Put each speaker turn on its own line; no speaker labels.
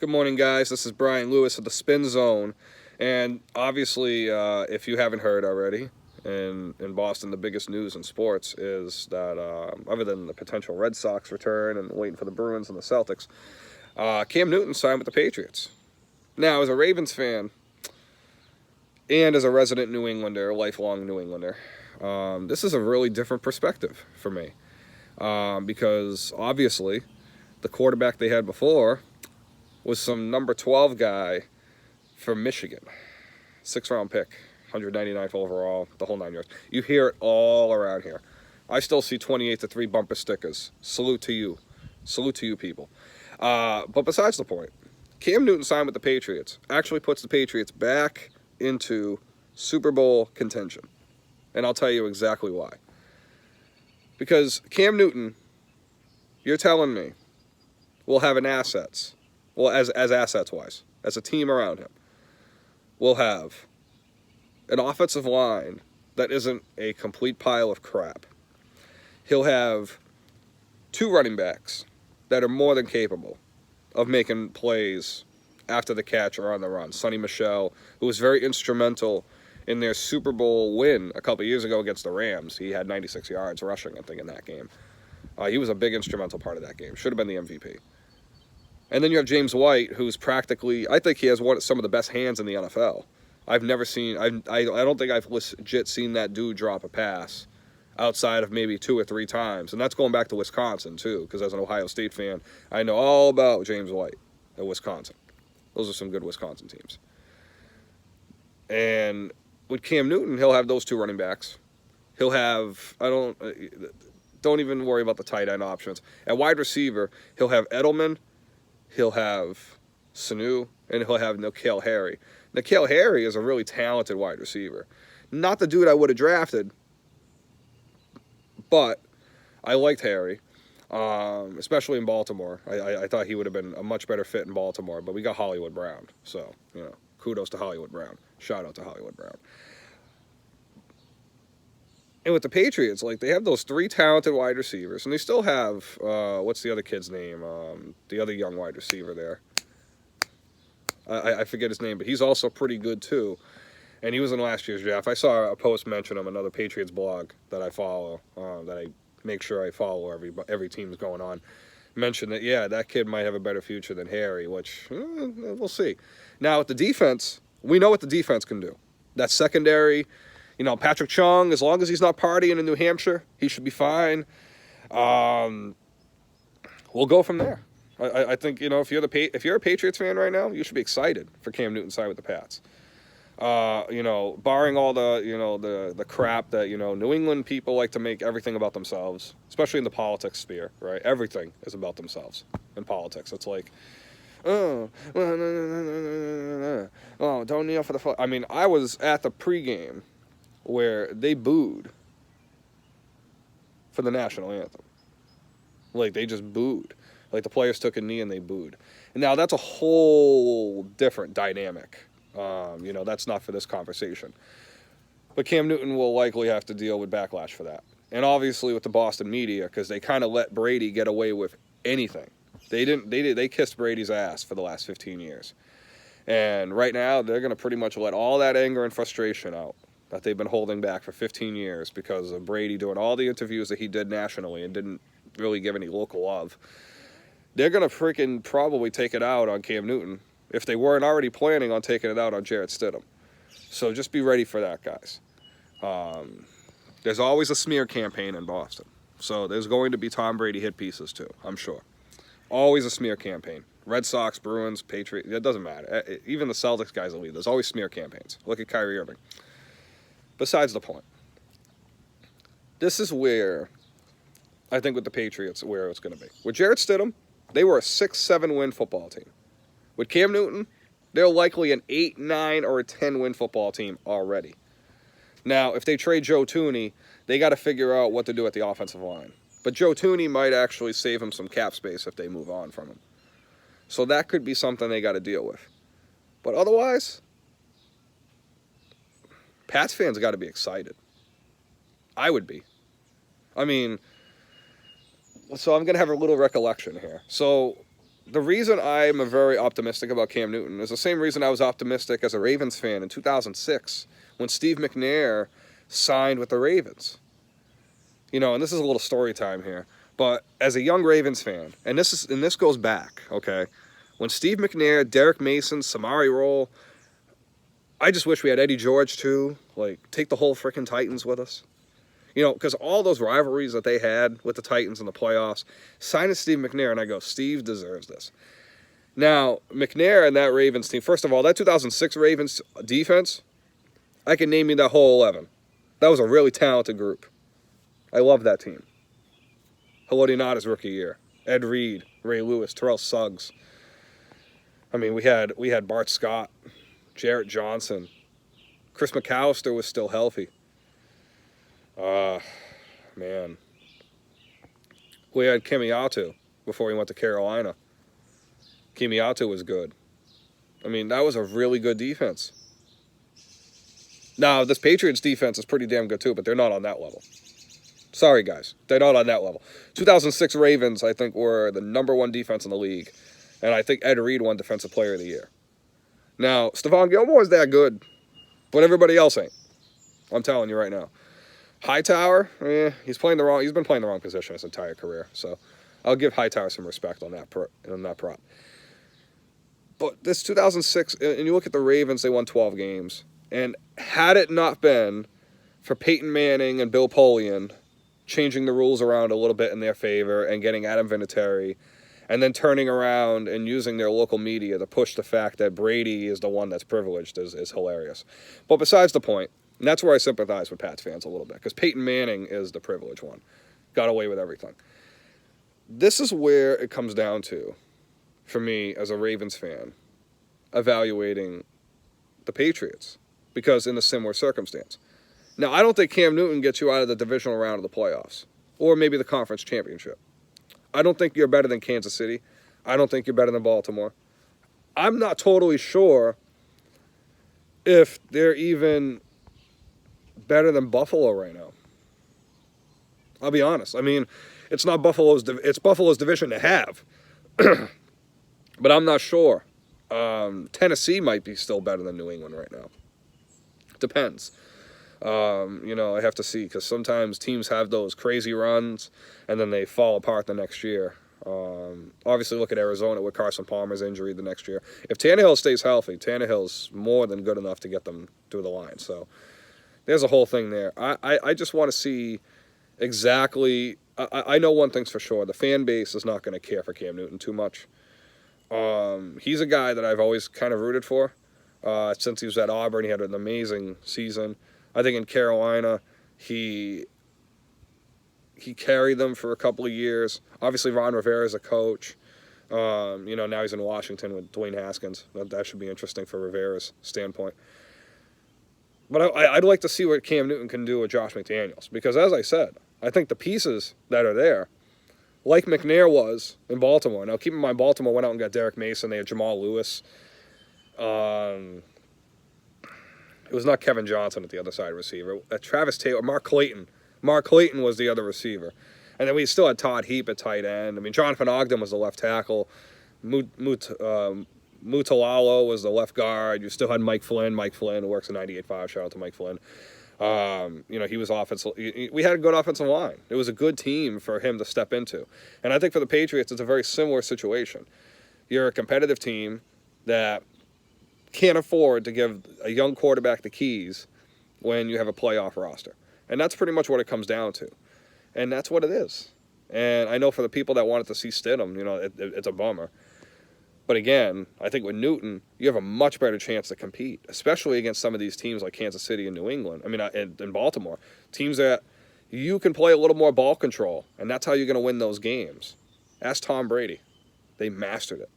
Good morning, guys. This is Brian Lewis of the Spin Zone. And obviously, if you haven't heard already, in Boston, the biggest news in sports is that, other than the potential Red Sox return and waiting for the Bruins and the Celtics, Cam Newton signed with the Patriots. Now, as a Ravens fan and as a resident New Englander, a lifelong New Englander, this is a really different perspective for me. Because obviously, the quarterback they had before was some number 12 guy from Michigan. 6th-round pick, 199th overall, the whole 9 yards. You hear it all around here. I still see 28-3 bumper stickers. Salute to you. Salute to you people. But besides the point, Cam Newton signed with the Patriots. Actually puts the Patriots back into Super Bowl contention. And I'll tell you exactly why. Because Cam Newton, you're telling me, will have an assets. Well, as assets-wise, as a team around him, we'll have an offensive line that isn't a complete pile of crap. He'll have 2 running backs that are more than capable of making plays after the catch or on the run. Sonny Michel, who was very instrumental in their Super Bowl win a couple years ago against the Rams. He had 96 yards rushing, I think, in that game. He was a big instrumental part of that game. Should have been the MVP. And then you have James White, who's practically, I think he has some of the best hands in the NFL. I've never seen, I don't think I've legit seen that dude drop a pass outside of maybe 2 or 3 times. And that's going back to Wisconsin, too, because as an Ohio State fan, I know all about James White at Wisconsin. Those are some good Wisconsin teams. And with Cam Newton, he'll have those 2 running backs. He'll have, don't even worry about the tight end options. At wide receiver, he'll have Edelman, he'll have Sanu, and he'll have N'Keal Harry. N'Keal Harry is a really talented wide receiver. Not the dude I would have drafted, but I liked Harry, especially in Baltimore. I thought he would have been a much better fit in Baltimore, but we got Hollywood Brown. So, kudos to Hollywood Brown. Shout out to Hollywood Brown. And with the Patriots, they have those 3 talented wide receivers, and they still have, what's the other kid's name? The other young wide receiver there. I forget his name, but he's also pretty good, too. And he was in last year's draft. I saw a post mention him, another Patriots blog that I follow, that I make sure I follow every team's going on. Mentioned that, yeah, that kid might have a better future than Harry, which, we'll see. Now, with the defense, we know what the defense can do. That secondary... Patrick Chung, as long as he's not partying in New Hampshire, he should be fine. We'll go from there. I think, if you're a Patriots fan right now, you should be excited for Cam Newton signing with the Pats. Barring all the crap that, New England people like to make everything about themselves, especially in the politics sphere, right? Everything is about themselves in politics. It's like, don't kneel for the flag. I mean, I was at the pregame where they booed for the national anthem. They just booed. The players took a knee and they booed. And now that's a whole different dynamic. That's not for this conversation. But Cam Newton will likely have to deal with backlash for that. And obviously with the Boston media, because they kind of let Brady get away with anything. They kissed Brady's ass for the last 15 years. And right now, they're going to pretty much let all that anger and frustration out that they've been holding back for 15 years because of Brady doing all the interviews that he did nationally and didn't really give any local love. They're going to freaking probably take it out on Cam Newton if they weren't already planning on taking it out on Jarrett Stidham. So just be ready for that, guys. There's always a smear campaign in Boston. So there's going to be Tom Brady hit pieces too, I'm sure. Always a smear campaign. Red Sox, Bruins, Patriots, it doesn't matter. Even the Celtics guys will lead. There's always smear campaigns. Look at Kyrie Irving. Besides the point, this is where I think with the Patriots, where it's going to be. With Jarrett Stidham, they were a 6-7 win football team. With Cam Newton, they're likely an 8-9 or a 10 win football team already. Now, if they trade Joe Thuney, they got to figure out what to do at the offensive line. But Joe Thuney might actually save him some cap space if they move on from him. So that could be something they got to deal with. But otherwise, Pats fans got to be excited. I would be. I mean, so I'm going to have a little recollection here. So the reason I'm very optimistic about Cam Newton is the same reason I was optimistic as a Ravens fan in 2006 when Steve McNair signed with the Ravens. And this is a little story time here, but as a young Ravens fan, and this goes back, okay, when Steve McNair, Derek Mason, Samari Roll, I just wish we had Eddie George too. Like, take the whole freaking Titans with us. Because all those rivalries that they had with the Titans in the playoffs, signing Steve McNair, and I go, Steve deserves this. Now, McNair and that Ravens team, first of all, that 2006 Ravens defense, I can name you that whole 11. That was a really talented group. I love that team. Haloti Ngata's rookie year. Ed Reed, Ray Lewis, Terrell Suggs. I mean, we had Bart Scott, Jarrett Johnson. Chris McAllister was still healthy. Man. We had Kimiatu before he went to Carolina. Kimiatu was good. I mean, that was a really good defense. Now, this Patriots defense is pretty damn good too, but they're not on that level. Sorry, guys. They're not on that level. 2006 Ravens, I think, were the #1 defense in the league. And I think Ed Reed won Defensive Player of the Year. Now, Stephon Gilmore's that good, but everybody else ain't. I'm telling you right now. Hightower, he's been playing the wrong position his entire career. So I'll give Hightower some respect on that prop. But this 2006, and you look at the Ravens, they won 12 games. And had it not been for Peyton Manning and Bill Polian changing the rules around a little bit in their favor and getting Adam Vinatieri, and then turning around and using their local media to push the fact that Brady is the one that's privileged is hilarious. But besides the point, and that's where I sympathize with Pats fans a little bit, because Peyton Manning is the privileged one. Got away with everything. This is where it comes down to, for me as a Ravens fan, evaluating the Patriots, because in a similar circumstance. Now, I don't think Cam Newton gets you out of the divisional round of the playoffs, or maybe the conference championship. I don't think you're better than Kansas City. I don't think you're better than Baltimore. I'm not totally sure if they're even better than Buffalo right now. I'll be honest. I mean, it's Buffalo's division to have. But I'm not sure. Tennessee might be still better than New England right now. Depends. I have to see, because sometimes teams have those crazy runs and then they fall apart the next year. Obviously, look at Arizona with Carson Palmer's injury the next year. If Tannehill stays healthy, Tannehill's more than good enough to get them through the line. So there's a whole thing there. I just want to see exactly. I know one thing's for sure. The fan base is not going to care for Cam Newton too much. He's a guy that I've always kind of rooted for. Since he was at Auburn, he had an amazing season. I think in Carolina, he carried them for a couple of years. Obviously, Ron Rivera is a coach. Now he's in Washington with Dwayne Haskins. That should be interesting for Rivera's standpoint. But I'd like to see what Cam Newton can do with Josh McDaniels. Because as I said, I think the pieces that are there, like McNair was in Baltimore. Now, keep in mind, Baltimore went out and got Derek Mason. They had Jamal Lewis. It was not Kevin Johnson at the other side receiver. Travis Taylor, Mark Clayton. Mark Clayton was the other receiver. And then we still had Todd Heap at tight end. I mean, Jonathan Ogden was the left tackle. Mutalalo was the left guard. You still had Mike Flynn. Mike Flynn, who works in 98.5. Shout out to Mike Flynn. He was offensive. We had a good offensive line. It was a good team for him to step into. And I think for the Patriots, it's a very similar situation. You're a competitive team that can't afford to give a young quarterback the keys when you have a playoff roster. And that's pretty much what it comes down to. And that's what it is. And I know for the people that wanted to see Stidham, it's a bummer. But again, I think with Newton, you have a much better chance to compete, especially against some of these teams like Kansas City and New England. I mean, in Baltimore. Teams that you can play a little more ball control, and that's how you're going to win those games. Ask Tom Brady. They mastered it.